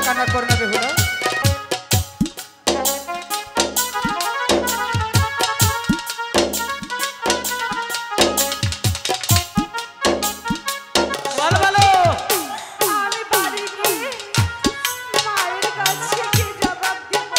কান্না করো না বেহুলা। আমি বাড়ি গিয়ে মায়ের কাছে কি জবাব দেব?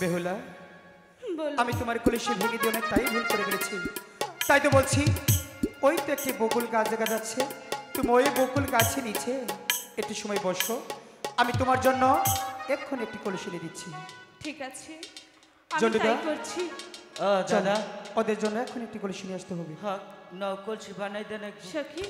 বেহুলা, বলো আমি তোমার কলসি ভেঙে দিয়ে অনেকটাই ভুল করে ফেলেছি। তাই তো বলছি, ওই তো একটি বকুল গাছ দেখা যাচ্ছে, তুমি ওই বকুল গাছের নিচে একটু সময় বসো, আমি তোমার জন্য এক্ষুনি একটি কলসি নিয়ে দিচ্ছি। ঠিক আছে, আমি জলদি তাই দাও। করছি। চল, দাদা ওদের জন্য এখন একটি কলসি নিয়ে আসতে হবে। হ্যাঁ নাও কলসি বানাই দেন একটু। সখী